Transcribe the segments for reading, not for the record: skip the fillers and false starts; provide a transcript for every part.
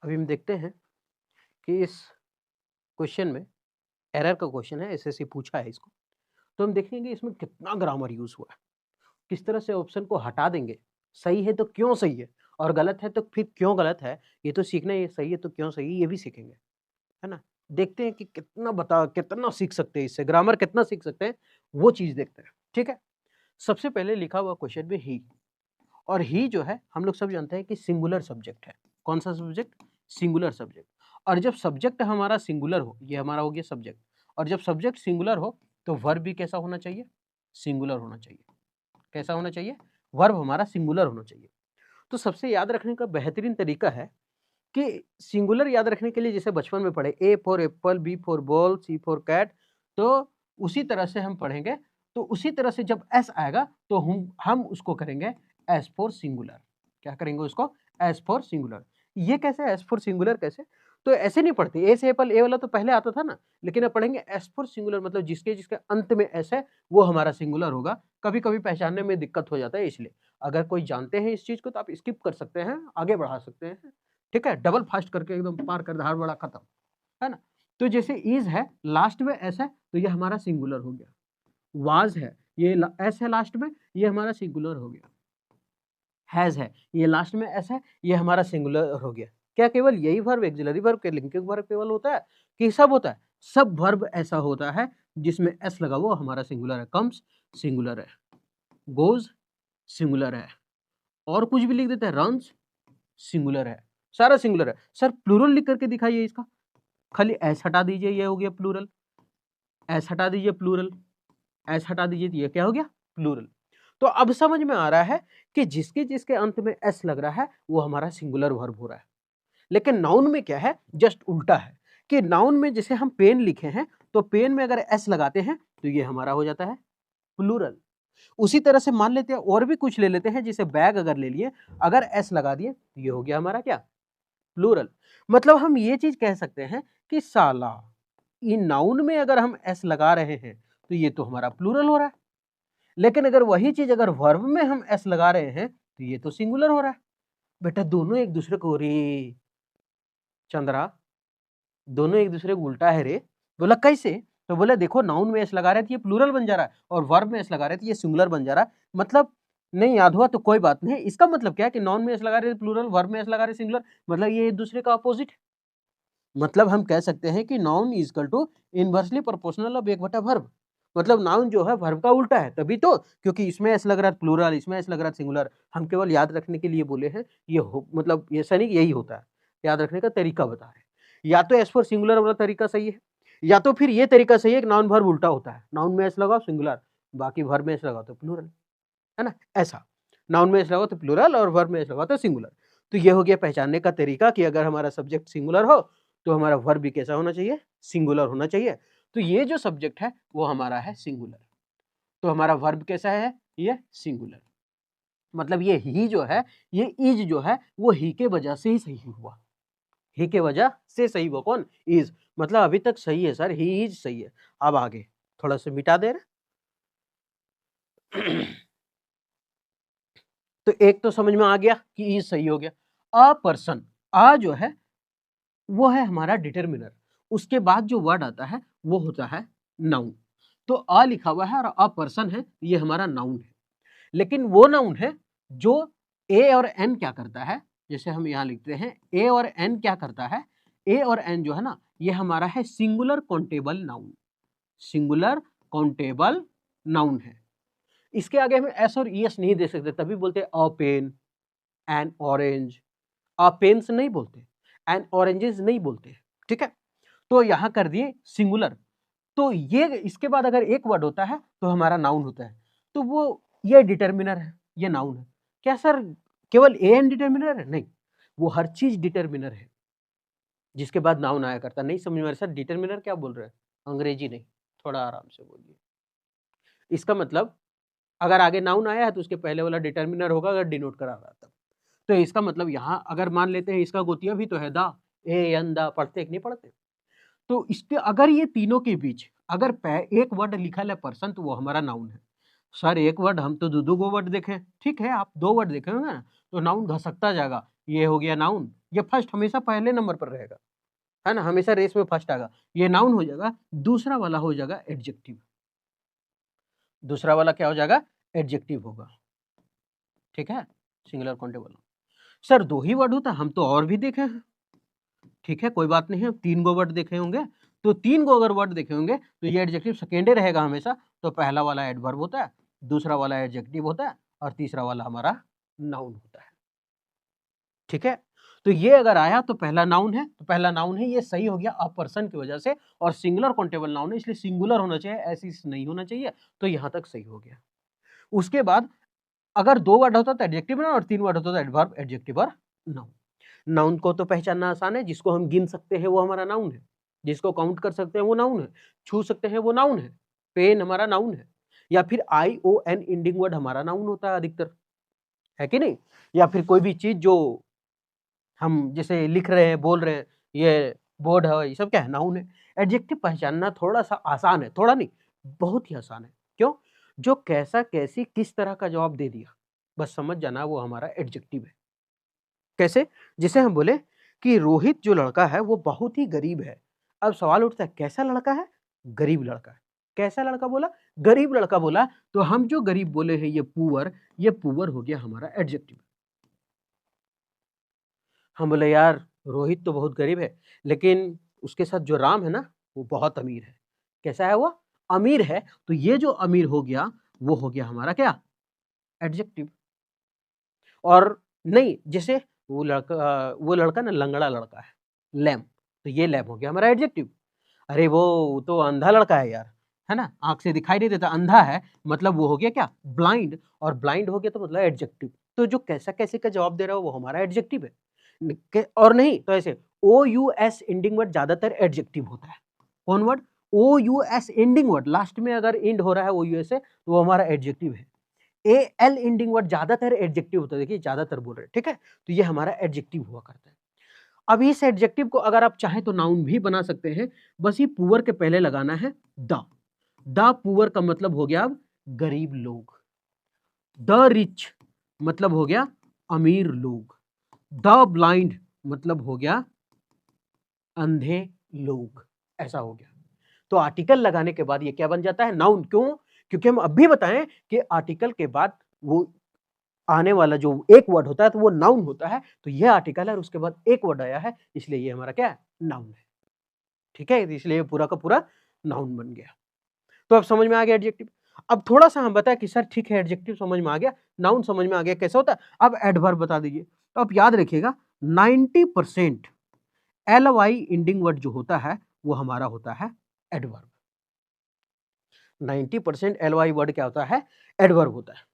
अभी हम देखते हैं कि इस क्वेश्चन में एरर का क्वेश्चन है, एसएससी पूछा है इसको। तो हम देखेंगे इसमें कितना ग्रामर यूज़ हुआ है, किस तरह से ऑप्शन को हटा देंगे, सही है तो क्यों सही है और गलत है तो फिर क्यों गलत है, ये तो सीखना ही है, सही है तो क्यों सही है, ये भी सीखेंगे, है ना? देखते हैं कि कितना सीख सकते हैं इससे, ग्रामर कितना सीख सकते हैं, वो चीज़ देखते हैं, ठीक है? सबसे पहले लिखा हुआ क्वेश्चन में ही, और ही जो है हम लोग सब जानते हैं कि सिंगुलर सब्जेक्ट है। कौन सा सब्जेक्ट? Singular subject. और जब सब्जेक्ट हमारा सिंगुलर हो, ये हमारा हो गया सब्जेक्ट, और जब सब्जेक्ट सिंगुलर हो तो वर्ब भी कैसा होना चाहिए? सिंगुलर होना चाहिए। कैसा होना चाहिए? वर्ब हमारा सिंगुलर होना चाहिए। तो सबसे याद रखने का बेहतरीन तरीका है कि सिंगुलर याद रखने के लिए जैसे बचपन में पढ़े A for apple, B for ball, C for cat, तो उसी तरह से हम पढ़ेंगे। तो उसी तरह से जब एस आएगा तो हम उसको करेंगे एस फॉर सिंगुलर। क्या करेंगे उसको? S for singular. ये कैसे एस फॉर सिंगुलर कैसे? तो ऐसे नहीं पढ़ते, ए से एप्पल, ए वाला तो पहले आता था ना, लेकिन अब पढ़ेंगे एस फॉर सिंगुलर, मतलब जिसके जिसके अंत में एस है वो हमारा सिंगुलर होगा। कभी कभी पहचानने में दिक्कत हो जाता है, इसलिए अगर कोई जानते हैं इस चीज को तो आप स्किप कर सकते हैं, आगे बढ़ा सकते हैं, ठीक है? डबल फास्ट करके एकदम पार कर धार बड़ा खत्म, है ना? तो जैसे इज है, लास्ट में एस है, तो ये हमारा सिंगुलर हो गया। वाज है, ये एस है लास्ट में, ये हमारा सिंगुलर हो गया। हैज है, ये लास्ट में एस है, ये हमारा सिंगुलर हो गया। क्या केवल यही वर्ब एक्सिलरी वर्ब के लिंकिंग वर्ब केवल होता है कि सब होता है? सब वर्ब ऐसा होता है जिसमें एस लगा वो हमारा सिंगुलर है। कम्स सिंगुलर है, गोज सिंगुलर है, और कुछ भी लिख देते हैं, रन्स सिंगुलर है, सारा सिंगुलर है। सर प्लूरल लिख करके दिखाइए इसका, खाली एस हटा दीजिए, ये हो गया प्लूरल। एस हटा दीजिए प्लूरल, एस हटा दीजिए, तो ये क्या हो गया? प्लूरल। तो अब समझ में आ रहा है कि जिसके जिसके अंत में एस लग रहा है वो हमारा सिंगुलर वर्ब हो रहा है। लेकिन नाउन में क्या है? जस्ट उल्टा है कि नाउन में जैसे हम पेन लिखे हैं तो पेन में अगर एस लगाते हैं तो ये हमारा हो जाता है प्लूरल। उसी तरह से मान लेते हैं और भी कुछ ले लेते हैं, जैसे बैग अगर ले लिए, अगर एस लगा दिए तो ये हो गया हमारा क्या? प्लूरल। मतलब हम ये चीज कह सकते हैं कि साला, इन नाउन में अगर हम एस लगा रहे हैं तो ये तो हमारा प्लूरल हो रहा है, लेकिन अगर वही चीज अगर वर्ब में हम एस लगा रहे हैं तो ये तो सिंगुलर हो रहा है। बेटा दोनों एक दूसरे को, रे चंद्रा, दोनों एक दूसरे को उल्टा है रे। बोला कैसे? तो बोला देखो, नाउन में एस लगा रहे थे ये प्लूरल बन जा रहा है, और वर्ब में एस लगा रहे थे ये सिंगुलर बन जा रहा है। मतलब नहीं याद हुआ तो कोई बात नहीं, इसका मतलब क्या है कि नाउन में एस लगा रहे थे प्लूरल, वर्ब में एस लगा रहे सिंगुलर, मतलब ये एक दूसरे का अपोजिट है। मतलब हम कह सकते हैं कि noun is equal to inversely proportional of एक बटा वर्ब। मतलब नाउन जो है वर्ब का उल्टा है, तभी तो, क्योंकि इसमें एस लग रहा है प्लूरल, इसमें एस लग रहा है सिंगुलर। हम केवल याद रखने के लिए बोले हैं, मतलब ये सही यही होता है, याद रखने का तरीका बता रहे हैं। या तो एस फॉर सिंगुलर वाला तरीका सही है, या तो फिर ये तरीका सही है कि नाउन वर्ब उल्टा होता है, नाउन में एस लगाओ सिंगुलर, बाकी वर्ब में एस लगाओ तो प्लूरल, है ना? ऐसा नाउन में एस लगाओ तो प्लूरल और वर्ब में एस लगाओ तो सिंगुलर। तो ये हो गया पहचानने का तरीका कि अगर हमारा सब्जेक्ट सिंगुलर हो तो हमारा वर्ब भी कैसा होना चाहिए? सिंगुलर होना चाहिए। तो ये जो सब्जेक्ट है वो हमारा है सिंगुलर, तो हमारा वर्ब कैसा है? ये सिंगुलर। मतलब ये ही जो है, ये इज जो है वो ही के वजह से ही सही हुआ, ही के वजह से सही हुआ। कौन? इज। मतलब अभी तक सही है सर, ही इज सही है। अब आगे थोड़ा सा मिटा दे रहे। तो एक तो समझ में आ गया कि इज सही हो गया। अ पर्सन, आ जो है वो है हमारा डिटरमिनर, उसके बाद जो वर्ड आता है वो होता है नाउन। तो अ लिखा हुआ है और अ पर्सन है, ये हमारा नाउन है। लेकिन वो नाउन है जो ए और एन क्या करता है, जैसे हम यहाँ लिखते हैं ए और एन क्या करता है, ए और एन जो है ना ये हमारा है singular countable noun, singular countable noun है। इसके आगे हम एस और ई एस नहीं दे सकते, तभी बोलते हैं a pen, an orange. A pens नहीं बोलते, एन ऑरेंजेस नहीं बोलते, ठीक है? तो यहां कर दिए सिंगुलर। तो ये इसके बाद अगर एक वर्ड होता है तो हमारा नाउन होता है, तो वो ये डिटर्मिनर है, ये नाउन है। क्या सर केवल ए एन डिटर्मिनर है? नहीं, वो हर चीज डिटर्मिनर है जिसके बाद नाउन आया करता। नहीं समझ में आ रहा सर डिटर्मिनर क्या बोल रहे हैं? अंग्रेजी नहीं, थोड़ा आराम से बोलिए। इसका मतलब अगर आगे नाउन आया है तो उसके पहले वाला डिटर्मिनर होगा, अगर डिनोट करा रहा था। तो इसका मतलब यहाँ अगर मान लेते हैं इसका गोतिया भी तो है दा, ए एन दा, पढ़ते कि नहीं पढ़ते? तो इसके अगर ये तीनों के बीच अगर एक वर्ड लिखा है पर्सन तो वो हमारा नाउन है। सर एक वर्ड, हम तो दो दो गो वर्ड देखे, ठीक है आप दो वर्ड देखे होंगे ना, तो नाउन घसकता जाएगा, ये हो गया नाउन, ये फर्स्ट हमेशा पहले नंबर पर रहेगा, है ना, हमेशा रेस में फर्स्ट आएगा, ये नाउन हो जाएगा। दूसरा वाला हो जाएगा एडजेक्टिव, दूसरा वाला क्या हो जाएगा, एडजेक्टिव होगा, ठीक है, सिंगुलर काउंटेबल। सर 2 ही वर्ड होता है, हम तो और भी देखे हैं, ठीक है, कोई बात नहीं है, 3 गो वर्ड देखे होंगे, तो 3 गो अगर वर्ड देखे होंगे तो ये एडजेक्टिव सेकेंडे रहेगा हमेशा। तो पहला वाला एडवर्ब होता है, दूसरा वाला एडजेक्टिव होता है, और तीसरा वाला हमारा नाउन होता है, ठीक है। तो ये अगर आया तो पहला नाउन है, तो पहला नाउन है, ये सही हो गया अ पर्सन की वजह से, और सिंगुलर काउंटेबल नाउन है इसलिए सिंगुलर होना चाहिए, ऐसी नहीं होना चाहिए, तो यहां तक सही हो गया। उसके बाद अगर 2 वर्ड होता तो एडजेक्टिव और 3 वर्ड होता तो एडवर्ब, एडजेक्टिव और नाउन। नाउन को तो पहचानना आसान है, जिसको हम गिन सकते हैं वो हमारा नाउन है, जिसको काउंट कर सकते हैं वो नाउन है, छू सकते हैं वो नाउन है, पेन हमारा नाउन है, या फिर ION इंडिंग वर्ड हमारा नाउन होता है अधिकतर, है कि नहीं, या फिर कोई भी चीज जो हम जैसे लिख रहे हैं, बोल रहे हैं, ये बोर्ड है, ये सब क्या है, नाउन है। एडजेक्टिव पहचानना थोड़ा सा आसान है, थोड़ा नहीं, बहुत ही आसान है। क्यों? जो कैसा, कैसी, किस तरह का जवाब दे दिया, बस समझ जाना वो हमारा एडजेक्टिव है। कैसे? जैसे हम बोले कि रोहित जो लड़का है वो बहुत ही गरीब है। अब सवाल उठता है कैसा लड़का है? गरीब लड़का है। कैसा लड़का बोला? गरीब लड़का बोला, तो हम जो गरीब बोले हैं ये पुअर हो गया हमारा एडजेक्टिव। हम बोले यार रोहित तो बहुत गरीब है, लेकिन उसके साथ जो राम है ना वो बहुत अमीर है। कैसा है वो? अमीर है, तो ये जो अमीर हो गया वो हो गया हमारा क्या? एडजेक्टिव। और नहीं, जैसे वो लड़का ना लंगड़ा लड़का है, लैम, तो ये लैम हो गया हमारा एडजेक्टिव। अरे वो तो अंधा लड़का है यार, है ना, आंख से दिखाई नहीं देता, अंधा है, मतलब वो हो गया क्या? ब्लाइंड, और ब्लाइंड हो गया तो मतलब एडजेक्टिव। तो जो कैसा कैसे का जवाब दे रहा हो वो हमारा एडजेक्टिव है। और नहीं तो ऐसे OUS एंडिंग वर्ड ज्यादातर एडजेक्टिव होता है। कौन word? OUS ending word, last में अगर एंड हो रहा है OUS से तो वो हमारा एडजेक्टिव है। AL एंडिंग वर्ड ज्यादातर एडजेक्टिव होता है, देखिए ज्यादातर बोल रहे हैं, ठीक है, तो ये हमारा एडजेक्टिव हुआ करता है। अब इस एडजेक्टिव को अगर आप चाहें तो नाउन भी बना सकते हैं, बस ये पुअर के पहले लगाना है द पुअर का मतलब हो गया अब गरीब लोग, द रिच मतलब हो गया अमीर लोग, द ब्लाइंड मतलब हो गया अंधे लोग, ऐसा हो गया। तो आर्टिकल लगाने के बाद ये क्या बन जाता है? नाउन। क्यों? क्योंकि हम अब भी बताएं कि आर्टिकल के बाद वो आने वाला जो एक वर्ड होता है तो वो नाउन होता है, तो ये आर्टिकल है और उसके बाद एक वर्ड आया है, इसलिए ये हमारा क्या है? नाउन है, ठीक है, इसलिए ये पूरा का पूरा नाउन बन गया। तो अब समझ में आ गया एडजेक्टिव। अब थोड़ा सा हम बताएं कि सर ठीक है एडजेक्टिव समझ में आ गया, नाउन समझ में आ गया, कैसा होता है, अब एडवर्ब बता दीजिए। तो आप याद रखिएगा 90% LY इंडिंग वर्ड जो होता है वो हमारा होता है एडवर्ब। 90% LY वर्ड क्या होता है? एडवर्ब होता है।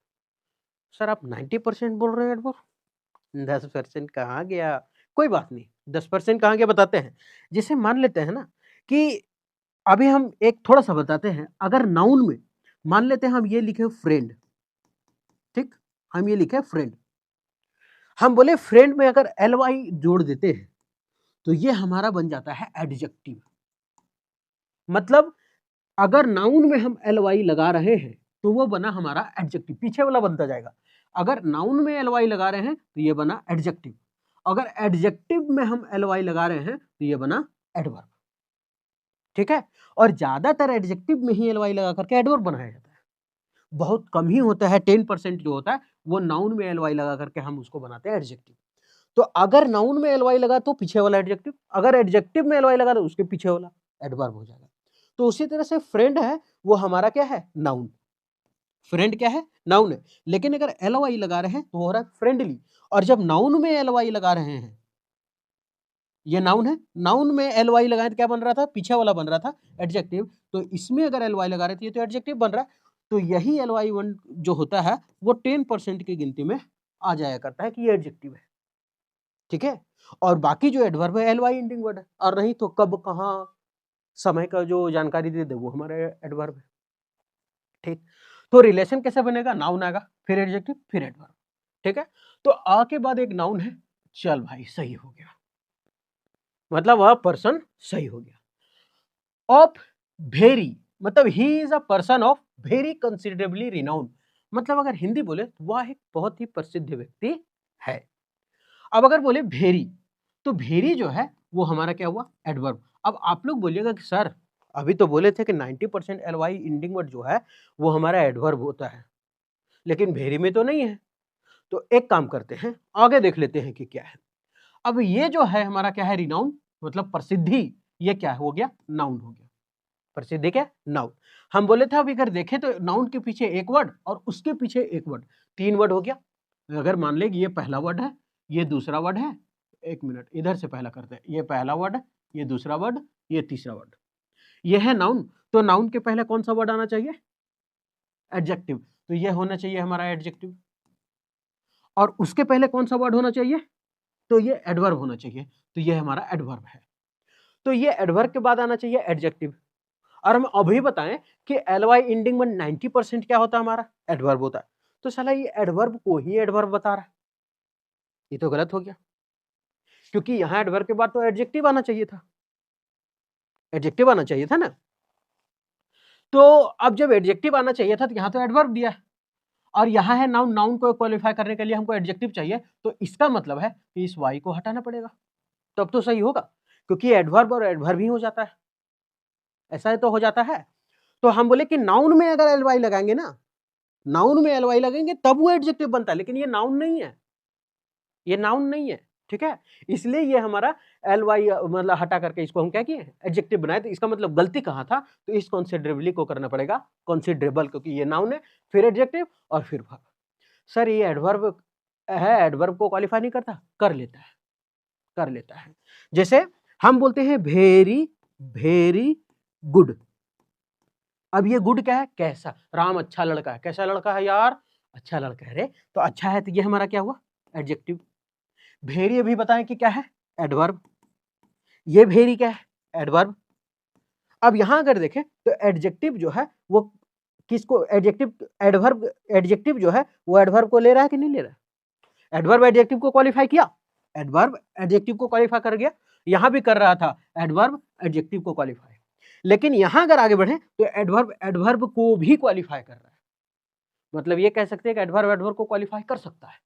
सर आप 90% बोल रहे हैं एडवर्ब, 10% कहाँ गया? कोई बात नहीं, 10% कहाँ गया बताते हैं। जैसे मान लेते हैं ना कि अभी हम एक थोड़ा सा बताते हैं, अगर नाउन में मान लेते हैं हम ये लिखे फ्रेंड, ठीक, हम ये लिखे फ्रेंड, हम बोले फ्रेंड में अगर LY जोड़ देते हैं तो ये हमारा बन जाता है एडजेक्टिव। मतलब अगर नाउन में हम LY लगा रहे हैं तो वो बना हमारा एडजेक्टिव, पीछे वाला बनता जाएगा। अगर नाउन में LY लगा रहे हैं तो ये बना एडजेक्टिव, अगर एडजेक्टिव में हम LY लगा रहे हैं तो ये बना एडवर्ब, ठीक है। और ज्यादातर एडजेक्टिव में ही LY लगा करके एडवर्ब बनाया जाता है, बहुत कम ही होता है, 10% जो होता है वो नाउन में LY लगा करके हम उसको बनाते हैं एडजेक्टिव। तो अगर नाउन में LY लगा तो पीछे वाला एडजेक्टिव, अगर एडजेक्टिव में LY लगा तो उसके पीछे वाला एडवर्ब हो जाएगा। तो उसी तरह से फ्रेंड है वो हमारा क्या है? नाउन। फ्रेंड क्या है? नाउन है, लेकिन अगर LY लगा रहे हैं तो हो रहा है फ्रेंडली, और जब नाउन में LY लगा रहे हैं, ये नाउन है, नाउन में LY लगाए तो क्या बन रहा था? पीछे वाला बन रहा था एडजेक्टिव, तो इसमें अगर LY लगा रहे थे तो एडजेक्टिव बन रहा है। तो यही LY वन जो होता है वो 10% की गिनती में आ जाया करता है कि ये एडजेक्टिव है, ठीक है। और बाकी जो एडवर्ब है LY एंडिंग वर्ड है, और नहीं तो कब, कहाँ, समय का जो जानकारी दे दे वो हमारा एडवर्ब है, ठीक। तो रिलेशन कैसे बनेगा? नाउन आएगा, फिर एडजेक्टिव, फिर एडवर्ब, ठीक है। तो आ के बाद एक नाउन है, चल भाई सही हो गया, मतलब वह पर्सन सही हो गया। ऑफ वेरी, मतलब he is a person of very considerably renowned, मतलब अगर हिंदी बोले तो वह एक बहुत ही प्रसिद्ध व्यक्ति है। अब अगर बोले वेरी, तो भेरी जो है वो हमारा क्या हुआ, एडवर्ब। अब आप लोग बोलिएगा कि सर अभी तो बोले थे कि 90% एलवाई इंडिंग वर्ड जो है वो हमारा एडवर्ब होता है, लेकिन भेरी में तो नहीं है। तो एक काम करते हैं, आगे देख लेते हैं कि क्या है। अब ये जो है हमारा क्या है, रिनाउन मतलब प्रसिद्धि, ये क्या हो गया, नाउन हो गया। प्रसिद्धि क्या, नाउन। हम बोले थे अभी अगर देखें तो नाउन के पीछे एक वर्ड और उसके पीछे एक वर्ड, 3 वर्ड हो गया। अगर मान ले कि ये पहला वर्ड है, ये दूसरा वर्ड है, एक मिनट इधर से पहला करते हैं, ये पहला वर्ड है, ये दूसरा वर्ड, ये तीसरा वर्ड, ये है नाउन। तो नाउन के पहले कौन सा वर्ड आना चाहिए, एडजेक्टिव। तो ये होना चाहिए हमारा एडजेक्टिव। और उसके पहले कौन सा वर्ड होना चाहिए, तो ये एडवर्ब होना चाहिए। तो ये हमारा एडवर्ब है। तो ये एडवर्ब के बाद आना चाहिए एडजेक्टिव। और हम अभी बताएं कि एलवाई एंडिंग में 90% क्या होता है हमारा, एडवर्ब होता है। तो साला ये एडवर्ब को ही एडवर्ब बता रहा है, ये तो गलत हो गया, क्योंकि यहां एडवर्ब के बाद तो एडजेक्टिव आना चाहिए था, एडजेक्टिव आना चाहिए था ना। तो अब जब एडजेक्टिव आना चाहिए था तो यहां तो एडवर्ब दिया है, और यहां है नाउन। नाउन को क्वालिफाई करने के लिए हमको एडजेक्टिव चाहिए, तो इसका मतलब है कि इस वाई को हटाना पड़ेगा, तब तो सही होगा, क्योंकि एडवर्ब और एडवर्ब ही हो जाता है, ऐसा है तो हो जाता है। तो हम बोले कि नाउन में अगर एलवाई लगाएंगे ना, नाउन में एलवाई लगेंगे तब वो एडजेक्टिव बनता है, लेकिन ये नाउन नहीं है, ये नाउन नहीं है, ठीक है। इसलिए ये हमारा एलवाई मतलब हटा करके इसको हम क्या किए, एडजेक्टिव बनाए। तो इसका मतलब गलती कहां था, तो इस कॉन्सिडरेबली को करना पड़ेगा कॉन्सिडरेबल, क्योंकि ये नाउन है, फिर एडजेक्टिव और फिर वर्ब। सर ये एडवर्ब है, एडवर्ब को क्वालिफाई नहीं करता, कर लेता है, कर लेता है। जैसे हम बोलते हैं वेरी वेरी गुड। अब ये गुड क्या है, कैसा, राम अच्छा लड़का है, कैसा लड़का है यार, अच्छा लड़का है रे, तो अच्छा है, तो ये हमारा क्या हुआ, एडजेक्टिव। भेरी अभी बताएं कि क्या है, एडवर्ब। ये भेरी क्या है, एडवर्ब। अब यहां अगर देखें तो एडजेक्टिव जो है वो किसको, एडजेक्टिव, एडवर्ब, एडजेक्टिव जो है वो एडवर्ब को ले रहा है कि नहीं ले रहा है, एडवर्ब एडजेक्टिव को क्वालिफाई किया, एडवर्ब एडजेक्टिव को क्वालिफाई कर गया, यहां भी कर रहा था एडवर्ब एडजेक्टिव को क्वालिफाई। लेकिन यहां अगर आगे बढ़े तो एडवर्ब एडवर्ब को भी क्वालिफाई कर रहा है, मतलब ये कह सकते हैं कि एडवर्ब एडवर्ब को क्वालिफाई कर सकता है,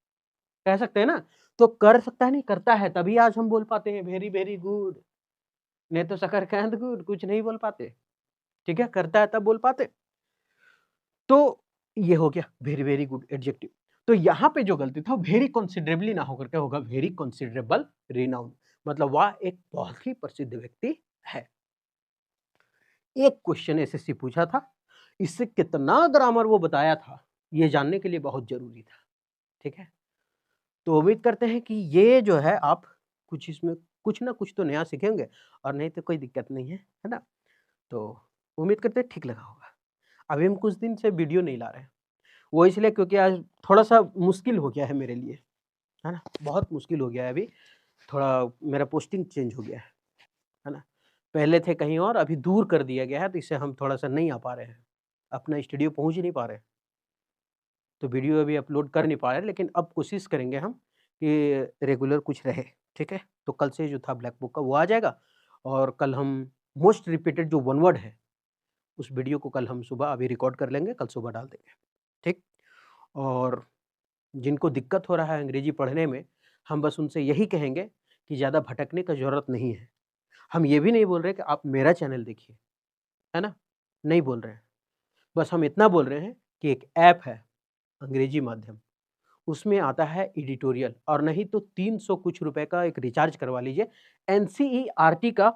कह सकते हैं ना। तो कर सकता है नहीं, करता है, तभी आज हम बोल पाते हैं वेरी वेरी गुड, नहीं तो शकरकंद गुड कुछ नहीं बोल पाते, ठीक है, करता है तब बोल पाते। तो ये हो गया वेरी वेरी गुड एडजेक्टिव। तो यहां पे जो गलती था वेरी कंसिडरेबली ना होकर के होगा वेरी कंसिडरेबल रिनाउन, मतलब वह एक बहुत ही प्रसिद्ध व्यक्ति है। एक क्वेश्चन एसएससी पूछा था, इससे कितना ग्रामर वो बताया था ये जानने के लिए बहुत जरूरी था, ठीक है। तो उम्मीद करते हैं कि ये जो है आप कुछ इसमें कुछ ना कुछ तो नया सीखेंगे, और नहीं तो कोई दिक्कत नहीं है ना। तो उम्मीद करते हैं ठीक लगा होगा। अभी हम कुछ दिन से वीडियो नहीं ला रहे हैं, वो इसलिए क्योंकि आज थोड़ा सा मुश्किल हो गया है मेरे लिए, है ना, बहुत मुश्किल हो गया है। अभी थोड़ा मेरा पोस्टिंग चेंज हो गया है ना, पहले थे कहीं और, अभी दूर कर दिया गया है, तो इससे हम थोड़ा सा नहीं आ पा रहे हैं, अपना स्टूडियो पहुंच ही नहीं पा रहे, तो वीडियो अभी अपलोड कर नहीं पा रहे। लेकिन अब कोशिश करेंगे हम कि रेगुलर कुछ रहे, ठीक है। तो कल से जो था ब्लैक बुक का वो आ जाएगा, और कल हम मोस्ट रिपीटेड जो वन वर्ड है उस वीडियो को कल हम सुबह अभी रिकॉर्ड कर लेंगे, कल सुबह डाल देंगे, ठीक। और जिनको दिक्कत हो रहा है अंग्रेजी पढ़ने में, हम बस उनसे यही कहेंगे कि ज़्यादा भटकने का ज़रूरत नहीं है। हम ये भी नहीं बोल रहे कि आप मेरा चैनल देखिए, है ना, नहीं बोल रहे हैं। बस हम इतना बोल रहे हैं कि एक ऐप है अंग्रेजी माध्यम, उसमें आता है एडिटोरियल, और नहीं तो 300 कुछ रुपए का एक रिचार्ज करवा लीजिए, एनसीईआरटी का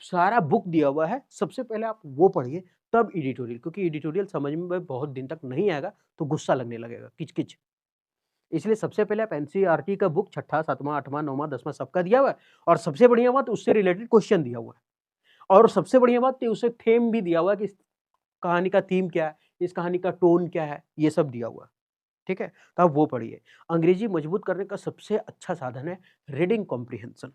सारा बुक दिया हुआ है, सबसे पहले आप वो पढ़िए तब एडिटोरियल, क्योंकि एडिटोरियल समझ में बहुत दिन तक नहीं आएगा तो गुस्सा लगने लगेगा, किच-किच। इसलिए सबसे पहले आप एनसीईआरटी का बुक 6ठा, 7वां, 8वां, 9वां, 10वां सबका दिया हुआ है, और सबसे बढ़िया बात उससे रिलेटेड क्वेश्चन दिया हुआ है, और सबसे बढ़िया बात कि उसे थीम भी दिया हुआ है कि इस कहानी का थीम क्या है, इस कहानी का टोन क्या है, ये सब दिया हुआ है, ठीक है। तो आप वो पढ़िए। अंग्रेजी मजबूत करने का सबसे अच्छा साधन है रीडिंग कॉम्प्रिहेंशन,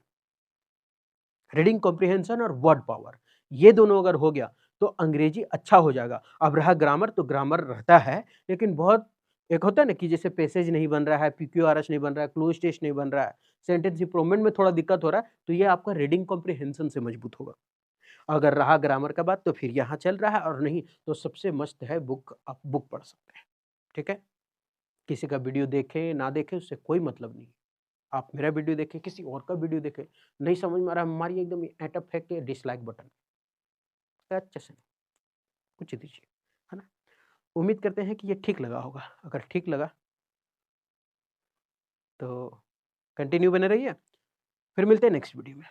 रीडिंग कॉम्प्रिहेंशन और वर्ड पावर, ये दोनों अगर हो गया तो अंग्रेजी अच्छा हो जाएगा। अब रहा ग्रामर, तो ग्रामर रहता है, लेकिन बहुत एक होता है ना कि जैसे पैसेज नहीं बन रहा है, पीक्यूआरएस नहीं बन रहा है, क्लोज टेस्ट नहीं बन रहा है, सेंटेंस इंप्रूवमेंट में थोड़ा दिक्कत हो रहा है, तो ये आपका रीडिंग कॉम्प्रिहेंशन से मजबूत होगा। अगर रहा ग्रामर का बात तो फिर यहाँ चल रहा है, और नहीं तो सबसे मस्त है बुक, आप बुक पढ़ सकते हैं, ठीक है। किसी का वीडियो देखें ना देखें उससे कोई मतलब नहीं। आप मेरा वीडियो देखें, किसी और का वीडियो देखें, नहीं समझ में आ रहा है, हमारी एकदम ऐंठा फेंक के डिसलाइक बटन, अच्छे से कुछ दीजिए, है ना? उम्मीद करते हैं कि ये ठीक लगा होगा। अगर ठीक लगा तो कंटिन्यू बने रहिए। फिर मिलते हैं नेक्स्ट वीडियो में।